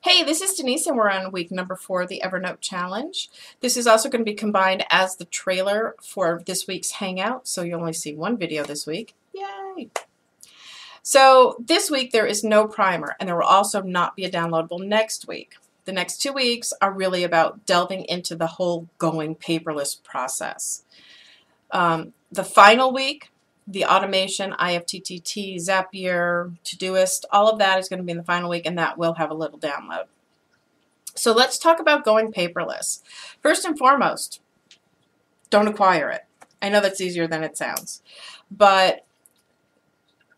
Hey, this is Denise and we're on week number 4 of the Evernote challenge. This is also going to be combined as the trailer for this week's Hangout, so you only see one video this week. Yay! So this week there is no primer, and there will also not be a downloadable next week. The next 2 weeks are really about delving into the whole going paperless process. The final week, the automation, IFTTT, Zapier, Todoist, all of that is going to be in the final week, and that will have a little download. So let's talk about going paperless. First and foremost, don't acquire it. I know that's easier than it sounds, but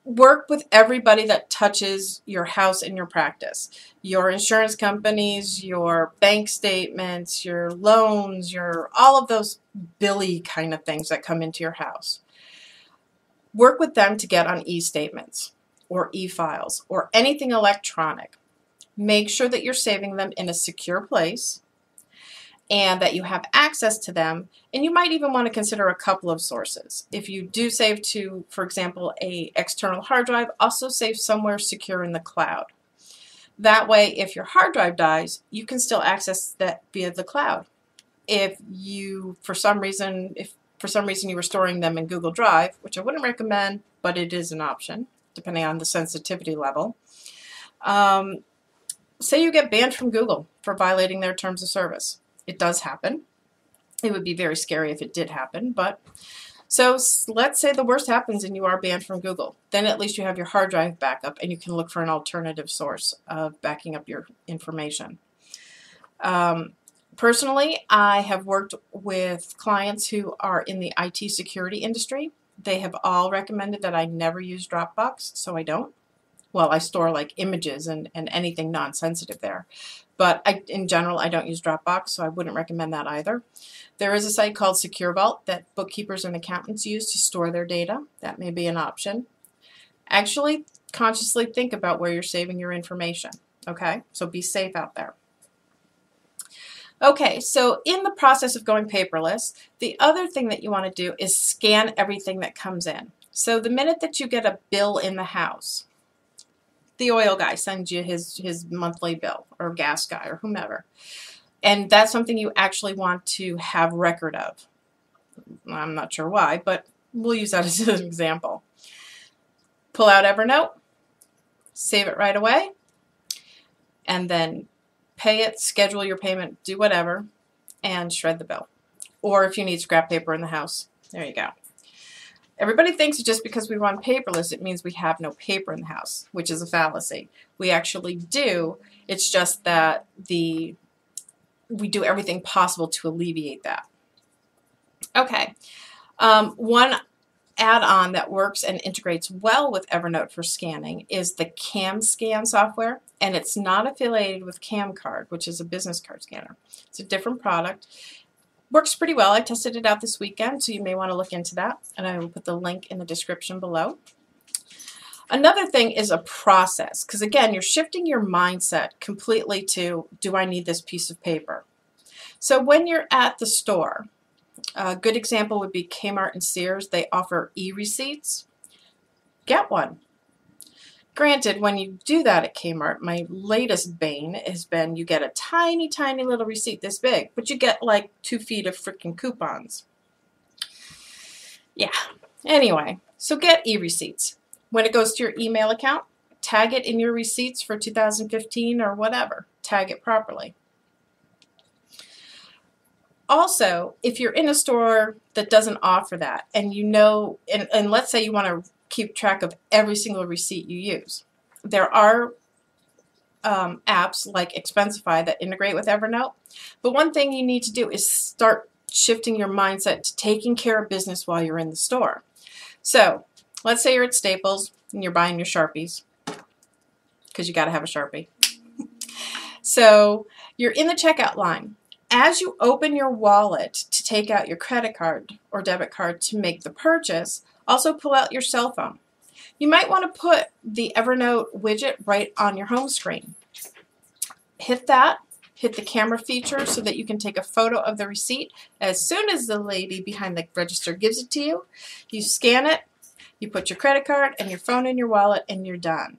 work with everybody that touches your house and your practice. Your insurance companies, your bank statements, your loans, all of those billy kind of things that come into your house. Work with them to get on e-statements or e-files or anything electronic. Make sure that you're saving them in a secure place and that you have access to them, and you might even want to consider a couple of sources. If you do save to, for example, an external hard drive, also save somewhere secure in the cloud. That way, if your hard drive dies, you can still access that via the cloud. If for some reason you were storing them in Google Drive, which I wouldn't recommend, but it is an option, depending on the sensitivity level. Say you get banned from Google for violating their terms of service. It does happen. It would be very scary if it did happen, but so let's say the worst happens and you are banned from Google. Then at least you have your hard drive backup and you can look for an alternative source of backing up your information. Personally, I have worked with clients who are in the IT security industry. They have all recommended that I never use Dropbox, so I don't. Well, I store like images and anything non-sensitive there. But in general, I don't use Dropbox, so I wouldn't recommend that either. There is a site called Secure Vault that bookkeepers and accountants use to store their data. That may be an option. Actually, consciously think about where you're saving your information. Okay, so be safe out there. Okay, so in the process of going paperless, the other thing that you want to do is scan everything that comes in. So the minute that you get a bill in the house, the oil guy sends you his monthly bill, or gas guy, or whomever. And that's something you actually want to have record of. I'm not sure why, but we'll use that as an example. Pull out Evernote, save it right away, and then pay it, schedule your payment, do whatever, and shred the bill. Or if you need scrap paper in the house, there you go. Everybody thinks just because we run paperless, it means we have no paper in the house, which is a fallacy. We actually do. It's just that we do everything possible to alleviate that. Okay. One add-on that works and integrates well with Evernote for scanning is the CamScan software, and it's not affiliated with CamCard, which is a business card scanner. It's a different product. Works pretty well. I tested it out this weekend, so you may want to look into that, and I will put the link in the description below. Another thing is a process, because again, you're shifting your mindset completely to, do I need this piece of paper? So when you're at the store, a good example would be Kmart and Sears. They offer e-receipts. Get one. Granted, when you do that at Kmart, my latest bane has been you get a tiny, tiny little receipt this big, but you get like 2 feet of freaking coupons. Yeah. Anyway, so get e-receipts. When it goes to your email account, tag it in your receipts for 2015 or whatever. Tag it properly. Also, if you're in a store that doesn't offer that, and you know, and let's say you want to keep track of every single receipt you use, there are apps like Expensify that integrate with Evernote. But one thing you need to do is start shifting your mindset to taking care of business while you're in the store. So let's say you're at Staples and you're buying your Sharpies, because you got to have a Sharpie. So you're in the checkout line. As you open your wallet to take out your credit card or debit card to make the purchase, also pull out your cell phone. You might want to put the Evernote widget right on your home screen. Hit that, hit the camera feature so that you can take a photo of the receipt. As soon as the lady behind the register gives it to you, you scan it, you put your credit card and your phone in your wallet, and you're done.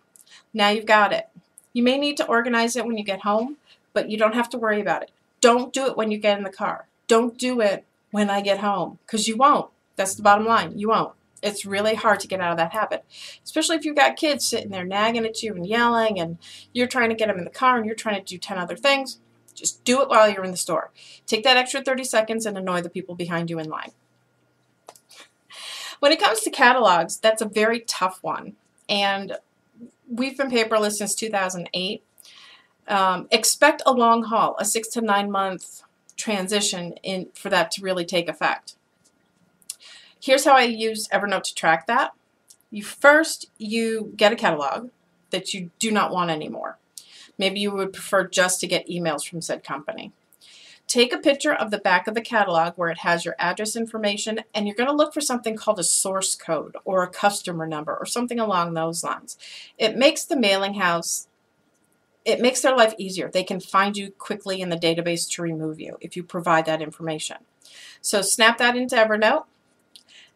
Now you've got it. You may need to organize it when you get home, but you don't have to worry about it. Don't do it when you get in the car. Don't do it when I get home, because you won't. That's the bottom line. You won't. It's really hard to get out of that habit, especially if you've got kids sitting there nagging at you and yelling, and you're trying to get them in the car and you're trying to do 10 other things. Just do it while you're in the store. Take that extra 30 seconds and annoy the people behind you in line. When it comes to catalogs, that's a very tough one, and we've been paperless since 2008. Expect a long haul, a 6 to 9 month transition for that to really take effect. Here's how I use Evernote to track that. First, you get a catalog that you do not want anymore. Maybe you would prefer just to get emails from said company. Take a picture of the back of the catalog where it has your address information, and you're going to look for something called a source code or a customer number or something along those lines. It makes the mailing house, it makes their life easier. They can find you quickly in the database to remove you if you provide that information. So snap that into Evernote.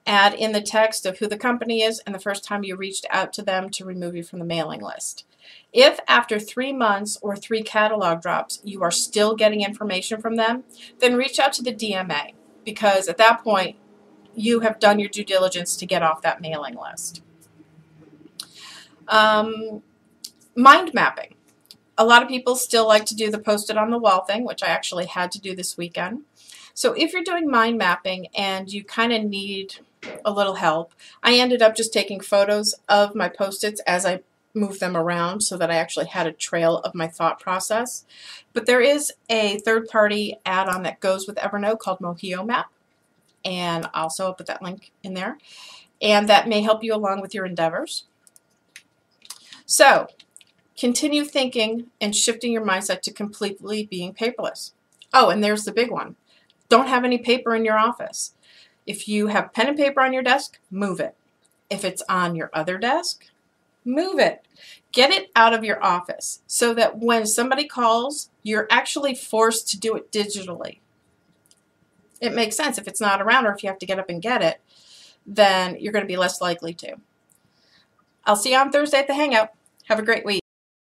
Add in the text of who the company is and the first time you reached out to them to remove you from the mailing list. If after 3 months or 3 catalog drops you are still getting information from them, then reach out to the DMA, because at that point you have done your due diligence to get off that mailing list. Mind mapping. A lot of people still like to do the post-it on the wall thing, which I actually had to do this weekend. So if you're doing mind mapping and you kind of need a little help, I ended up just taking photos of my post-its as I moved them around so that I actually had a trail of my thought process. But there is a third-party add-on that goes with Evernote called Mohiomap, and also I'll put that link in there, and that may help you along with your endeavors. So continue thinking and shifting your mindset to completely being paperless. Oh, and there's the big one. Don't have any paper in your office. If you have pen and paper on your desk, move it. If it's on your other desk, move it. Get it out of your office so that when somebody calls, you're actually forced to do it digitally. It makes sense. If it's not around, or if you have to get up and get it, then you're going to be less likely to. I'll see you on Thursday at the Hangout. Have a great week.